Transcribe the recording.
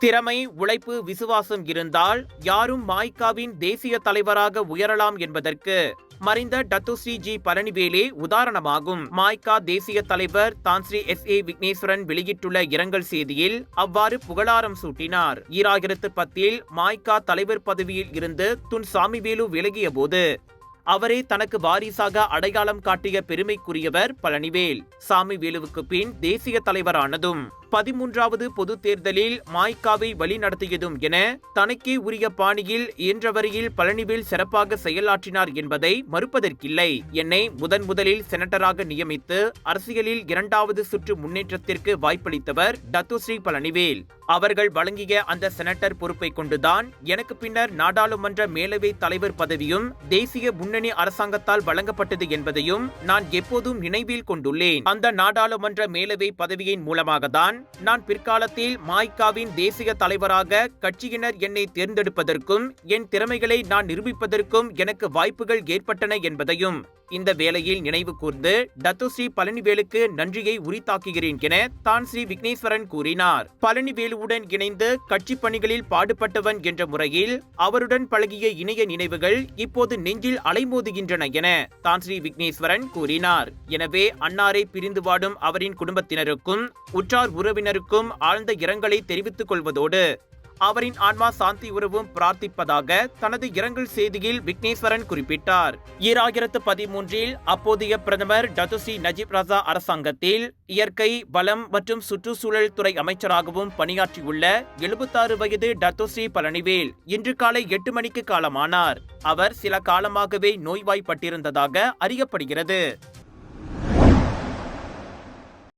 திறமை, உழைப்பு, விசுவாசம் இருந்தால் யாரும் மாய்காவின் தேசிய தலைவராக உயரலாம் என்பதற்கு மறைந்த டத்துஸ்ரீ ஜி பழனிவேலே உதாரணமாகும். மாய்கா தேசிய தலைவர் தான்ஸ்ரீ SA விக்னேஸ்வரன் வெளியிட்டுள்ள இரங்கல் செய்தியில் அவ்வாறு புகழாரம் சூட்டினார். 2010 மாய்கா தலைவர் பதவியில் இருந்து துன் சாமிவேலு விலகிய போது அவரே தனக்கு வாரிசாக அடையாளம் காட்டிய பெருமைக்குரியவர் பழனிவேல். சாமிவேலுவுக்கு பின் தேசிய தலைவரானதும் 13வது பொது தேர்தலில் மாய்காவை வழிநடத்தியதும் என தனக்கே உரிய பாணியில் இயன்றவரையில் பழனிவேல் சிறப்பாக செயலாற்றினார் என்பதை மறுப்பதற்கில்லை. என்னை முதலில் செனட்டராக நியமித்து அரசியலில் 2வது சுற்று முன்னேற்றத்திற்கு வாய்ப்பளித்தவர் டத்துஸ்ரீ பழனிவேல். அவர்கள் வழங்கிய அந்த செனட்டர் பொறுப்பை கொண்டுதான் எனக்கு பின்னர் நாடாளுமன்ற மேலவை தலைவர் பதவியும் தேசிய முன்னணி அரசாங்கத்தால் வழங்கப்பட்டது என்பதையும் நான் எப்போதும் நினைவில் கொண்டுள்ளேன். அந்த நாடாளுமன்ற மேலவை பதவியின் மூலமாகத்தான் நான் பிற்காலத்தில் மாய்காவின் தேசிய தலைவராக கட்சியினர் என்னை தேர்ந்தெடுப்பதற்கும் என் திறமைகளை நான் நிரூபிப்பதற்கும் எனக்கு வாய்ப்புகள் ஏற்பட்டன என்பதையும் இந்த வேளையில் நினைவு கூர்ந்து டத்துஸ்ரீ பழனிவேலுக்கு நன்றியை உரித்தாக்குகிறேன் என தான்ஸ்ரீ விக்னேஸ்வரன் கூறினார். பழனிவேலுவுடன் இணைந்து கட்சி பணிகளில் பாடுபட்டவன் என்ற முறையில் அவருடன் பழகிய இணைய நினைவுகள் இப்போது நெஞ்சில் அலைமோதுகின்றன என தான்ஸ்ரீ விக்னேஸ்வரன் கூறினார். எனவே அன்னாரை பிரிந்து வாடும் அவரின் குடும்பத்தினருக்கும் உற்றார் உறவினருக்கும் ஆழ்ந்த இரங்கலை தெரிவித்துக் கொள்வதோடு அவரின் ஆன்மா சாந்தி உறவும் பிரார்த்திப்பதாக தனது இரங்கல் செய்தியில் விக்னேஸ்வரன் குறிப்பிட்டார். 2013 அப்போதைய பிரதமர் டத்துஸ்ரீ நஜீப் ரசா அரசாங்கத்தில் இயற்கை வளம் மற்றும் சுற்றுச்சூழல் துறை அமைச்சராகவும் பணியாற்றியுள்ள 76 வயது டத்துஸ்ரீ பழனிவேல் இன்று காலை 8 மணிக்கு காலமானார். அவர் சில காலமாகவே நோய்வாய்ப்பட்டிருந்ததாக அறியப்படுகிறது.